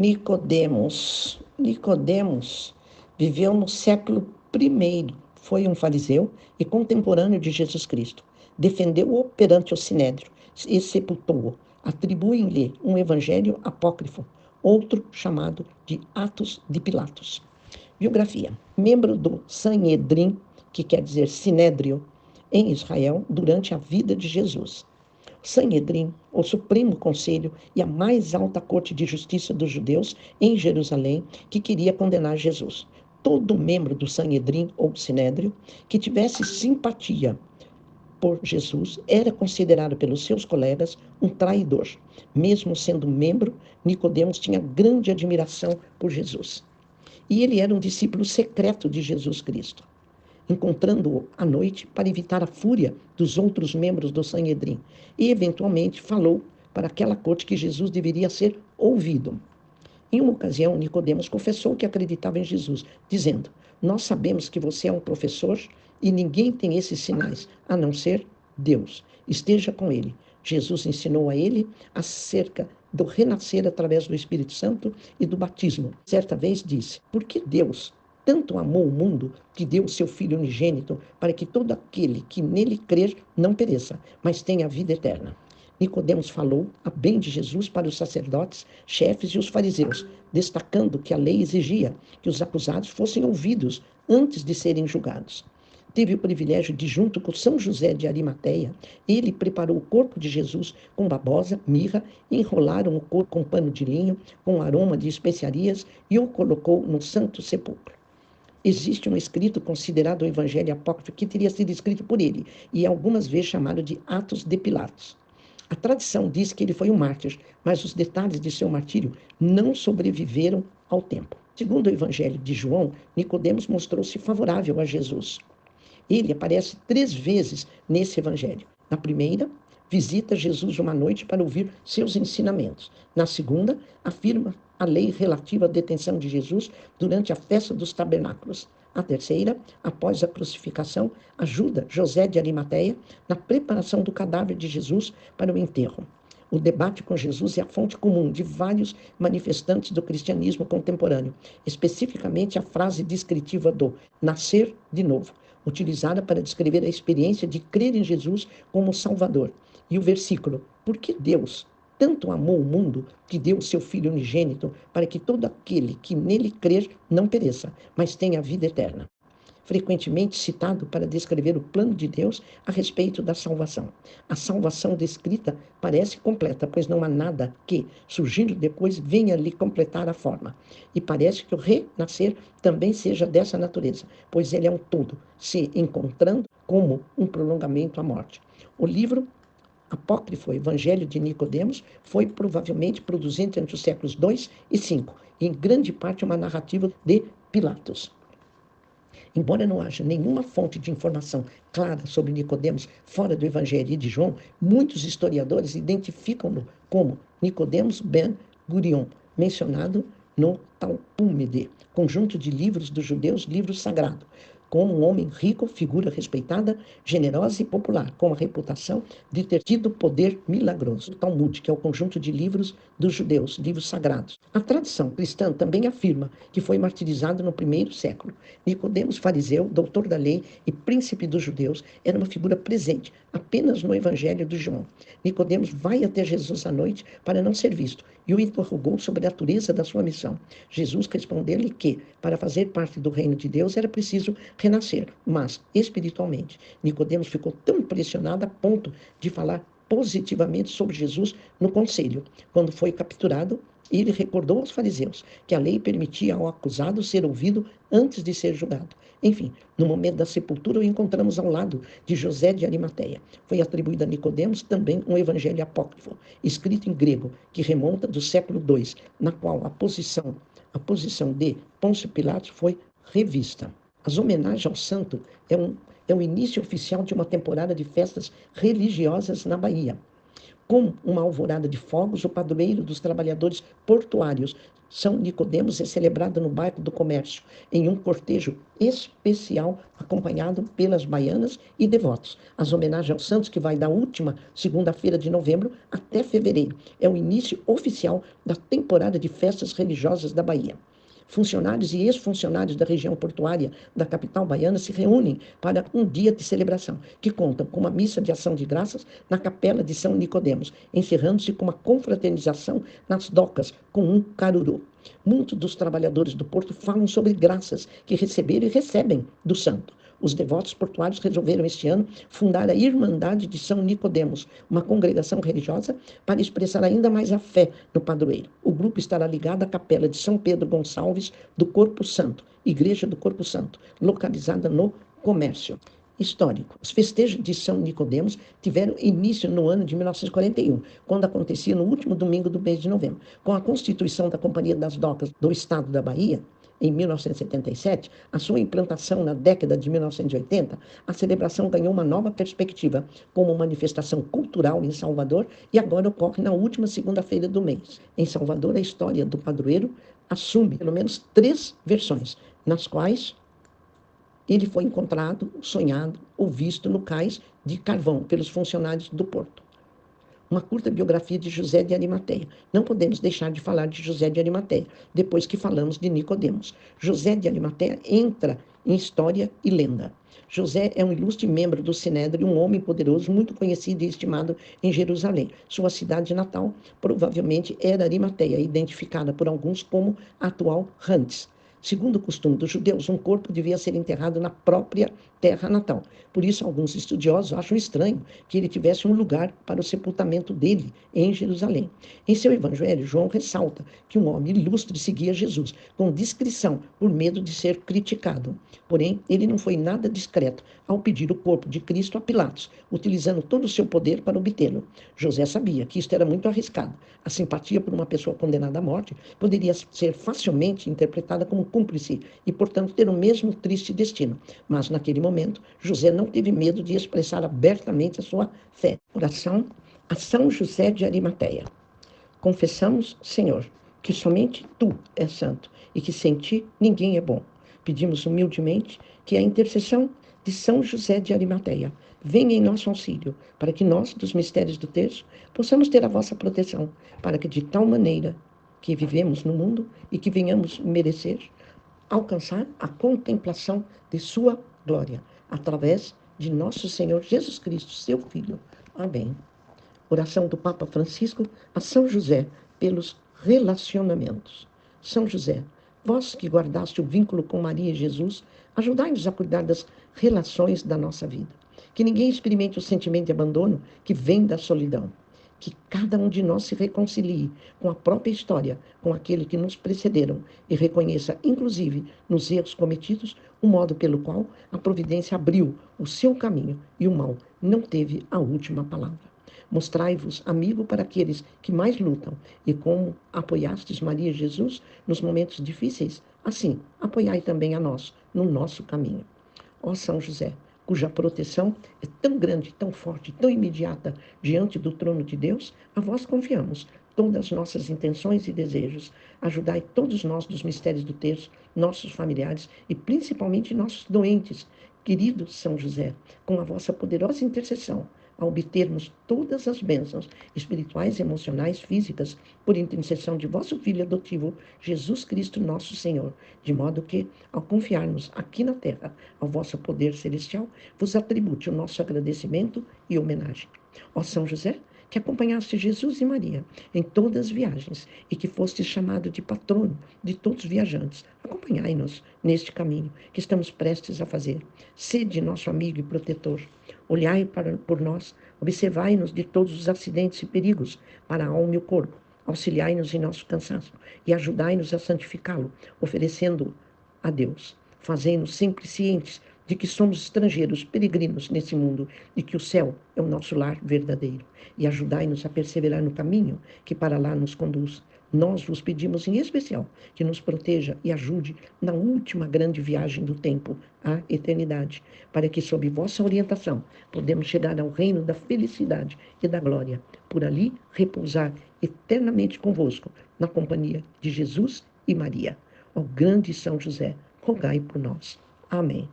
Nicodemos viveu no século I, foi um fariseu e contemporâneo de Jesus Cristo. Defendeu-o perante o Sinédrio e sepultou-o. Atribuem-lhe um evangelho apócrifo, outro chamado de Atos de Pilatos. Biografia. Membro do Sanhedrin, que quer dizer Sinédrio, em Israel, durante a vida de Jesus. Sanhedrin, o Supremo Conselho e a mais alta corte de justiça dos judeus em Jerusalém, que queria condenar Jesus. Todo membro do Sanhedrin ou Sinédrio que tivesse simpatia por Jesus era considerado pelos seus colegas um traidor. Mesmo sendo membro, Nicodemos tinha grande admiração por Jesus. E ele era um discípulo secreto de Jesus Cristo, encontrando-o à noite para evitar a fúria dos outros membros do Sanhedrin, e eventualmente falou para aquela corte que Jesus deveria ser ouvido. Em uma ocasião, Nicodemos confessou que acreditava em Jesus, dizendo: "Nós sabemos que você é um professor e ninguém tem esses sinais, a não ser Deus. Esteja com ele." Jesus ensinou a ele acerca do renascer através do Espírito Santo e do batismo. Certa vez disse: "Por que Deus tanto amou o mundo que deu o seu Filho unigênito para que todo aquele que nele crer não pereça, mas tenha a vida eterna." Nicodemos falou a bem de Jesus para os sacerdotes, chefes e os fariseus, destacando que a lei exigia que os acusados fossem ouvidos antes de serem julgados. Teve o privilégio de, junto com São José de Arimateia, ele preparou o corpo de Jesus com babosa, mirra, enrolaram o corpo com pano de linho, com aroma de especiarias e o colocou no santo sepulcro. Existe um escrito considerado o Evangelho Apócrifo que teria sido escrito por ele e algumas vezes chamado de Atos de Pilatos. A tradição diz que ele foi um mártir, mas os detalhes de seu martírio não sobreviveram ao tempo. Segundo o Evangelho de João, Nicodemos mostrou-se favorável a Jesus. Ele aparece 3 vezes nesse evangelho. Na primeira, visita Jesus uma noite para ouvir seus ensinamentos. Na segunda, afirma a lei relativa à detenção de Jesus durante a festa dos tabernáculos. A terceira, após a crucificação, ajuda José de Arimateia na preparação do cadáver de Jesus para o enterro. O debate com Jesus é a fonte comum de vários manifestantes do cristianismo contemporâneo, especificamente a frase descritiva do nascer de novo, utilizada para descrever a experiência de crer em Jesus como Salvador. E o versículo: "Porque Deus tanto amou o mundo que deu o seu Filho unigênito para que todo aquele que nele crer não pereça, mas tenha a vida eterna." Frequentemente citado para descrever o plano de Deus a respeito da salvação. A salvação descrita parece completa, pois não há nada que, surgindo depois, venha lhe completar a forma. E parece que o renascer também seja dessa natureza, pois ele é um todo, se encontrando como um prolongamento à morte. O livro apócrifo Evangelho de Nicodemos foi provavelmente produzido entre os séculos II e V, e em grande parte uma narrativa de Pilatos. Embora não haja nenhuma fonte de informação clara sobre Nicodemos fora do Evangelho de João, muitos historiadores identificam-no como Nicodemos ben Gurion, mencionado no Talmud, conjunto de livros dos judeus, livro sagrado, como um homem rico, figura respeitada, generosa e popular, com a reputação de ter tido poder milagroso. O Talmud, que é o conjunto de livros dos judeus, livros sagrados. A tradição cristã também afirma que foi martirizado no primeiro século. Nicodemos, fariseu, doutor da lei e príncipe dos judeus, era uma figura presente apenas no Evangelho de João. Nicodemos vai até Jesus à noite para não ser visto e o interrogou sobre a natureza da sua missão. Jesus respondeu-lhe que, para fazer parte do reino de Deus, era preciso renascer, mas espiritualmente. Nicodemos ficou tão impressionado a ponto de falar positivamente sobre Jesus no conselho. Quando foi capturado, ele recordou aos fariseus que a lei permitia ao acusado ser ouvido antes de ser julgado. Enfim, no momento da sepultura, o encontramos ao lado de José de Arimateia. Foi atribuído a Nicodemos também um evangelho apócrifo, escrito em grego, que remonta do século II, na qual a posição de Pôncio Pilatos foi revista. As homenagens ao santo é o início oficial de uma temporada de festas religiosas na Bahia. Com uma alvorada de fogos, o padroeiro dos trabalhadores portuários, São Nicodemos é celebrada no bairro do Comércio, em um cortejo especial, acompanhado pelas baianas e devotos. As homenagens aos santos, que vai da última segunda-feira de novembro até fevereiro. É o início oficial da temporada de festas religiosas da Bahia. Funcionários e ex-funcionários da região portuária da capital baiana se reúnem para um dia de celebração, que contam com uma missa de ação de graças na capela de São Nicodemos, encerrando-se com uma confraternização nas docas com um caruru. Muitos dos trabalhadores do porto falam sobre graças que receberam e recebem do santo. Os devotos portuários resolveram este ano fundar a Irmandade de São Nicodemos, uma congregação religiosa para expressar ainda mais a fé no padroeiro. O grupo estará ligado à capela de São Pedro Gonçalves do Corpo Santo, Igreja do Corpo Santo, localizada no Comércio. Histórico. Os festejos de São Nicodemos tiveram início no ano de 1941, quando acontecia no último domingo do mês de novembro. Com a constituição da Companhia das Docas do Estado da Bahia, em 1977, a sua implantação na década de 1980, a celebração ganhou uma nova perspectiva, como manifestação cultural em Salvador, e agora ocorre na última segunda-feira do mês. Em Salvador, a história do padroeiro assume pelo menos 3 versões, nas quais ele foi encontrado, sonhado ou visto no cais de carvão pelos funcionários do porto. Uma curta biografia de José de Arimateia. Não podemos deixar de falar de José de Arimateia, depois que falamos de Nicodemos. José de Arimateia entra em história e lenda. José é um ilustre membro do Sinédrio, um homem poderoso, muito conhecido e estimado em Jerusalém. Sua cidade natal provavelmente era Arimateia, identificada por alguns como a atual Rantes. Segundo o costume dos judeus, um corpo devia ser enterrado na própria terra natal. Por isso, alguns estudiosos acham estranho que ele tivesse um lugar para o sepultamento dele em Jerusalém. Em seu evangelho, João ressalta que um homem ilustre seguia Jesus, com discrição, por medo de ser criticado. Porém, ele não foi nada discreto ao pedir o corpo de Cristo a Pilatos, utilizando todo o seu poder para obtê-lo. José sabia que isto era muito arriscado. A simpatia por uma pessoa condenada à morte poderia ser facilmente interpretada como cúmplice e, portanto, ter o mesmo triste destino. Mas, naquele momento, José não teve medo de expressar abertamente a sua fé. Oração a São José de Arimateia. Confessamos, Senhor, que somente Tu és santo e que sem Ti ninguém é bom. Pedimos humildemente que a intercessão de São José de Arimateia venha em nosso auxílio, para que nós, dos mistérios do terço, possamos ter a vossa proteção, para que de tal maneira que vivemos no mundo e que venhamos merecer alcançar a contemplação de sua glória, através de nosso Senhor Jesus Cristo, seu Filho. Amém. Oração do Papa Francisco a São José pelos relacionamentos. São José, vós que guardaste o vínculo com Maria e Jesus, ajudai-nos a cuidar das relações da nossa vida. Que ninguém experimente o sentimento de abandono que vem da solidão. Que cada um de nós se reconcilie com a própria história, com aquele que nos precederam e reconheça, inclusive, nos erros cometidos, o modo pelo qual a providência abriu o seu caminho e o mal não teve a última palavra. Mostrai-vos amigo para aqueles que mais lutam, e como apoiastes Maria e Jesus nos momentos difíceis, assim apoiai também a nós no nosso caminho. Ó São José, cuja proteção é tão grande, tão forte, tão imediata diante do trono de Deus, a vós confiamos todas as nossas intenções e desejos. Ajudai todos nós dos mistérios do terço, nossos familiares e principalmente nossos doentes. Querido São José, com a vossa poderosa intercessão, a obtermos todas as bênçãos espirituais, emocionais, físicas, por intercessão de vosso Filho adotivo, Jesus Cristo, nosso Senhor, de modo que, ao confiarmos aqui na terra ao vosso poder celestial, vos atribute o nosso agradecimento e homenagem. Ó São José, que acompanhaste Jesus e Maria em todas as viagens e que foste chamado de patrono de todos os viajantes, acompanhai-nos neste caminho que estamos prestes a fazer. Sede nosso amigo e protetor. Olhai por nós, observai-nos de todos os acidentes e perigos para a alma e o corpo. Auxiliai-nos em nosso cansaço e ajudai-nos a santificá-lo, oferecendo a Deus. Fazei-nos sempre cientes de que somos estrangeiros, peregrinos nesse mundo e que o céu é o nosso lar verdadeiro. E ajudai-nos a perseverar no caminho que para lá nos conduz. Nós vos pedimos em especial que nos proteja e ajude na última grande viagem do tempo, à eternidade, para que, sob vossa orientação, podemos chegar ao reino da felicidade e da glória, por ali repousar eternamente convosco, na companhia de Jesus e Maria. Ó grande São José, rogai por nós. Amém.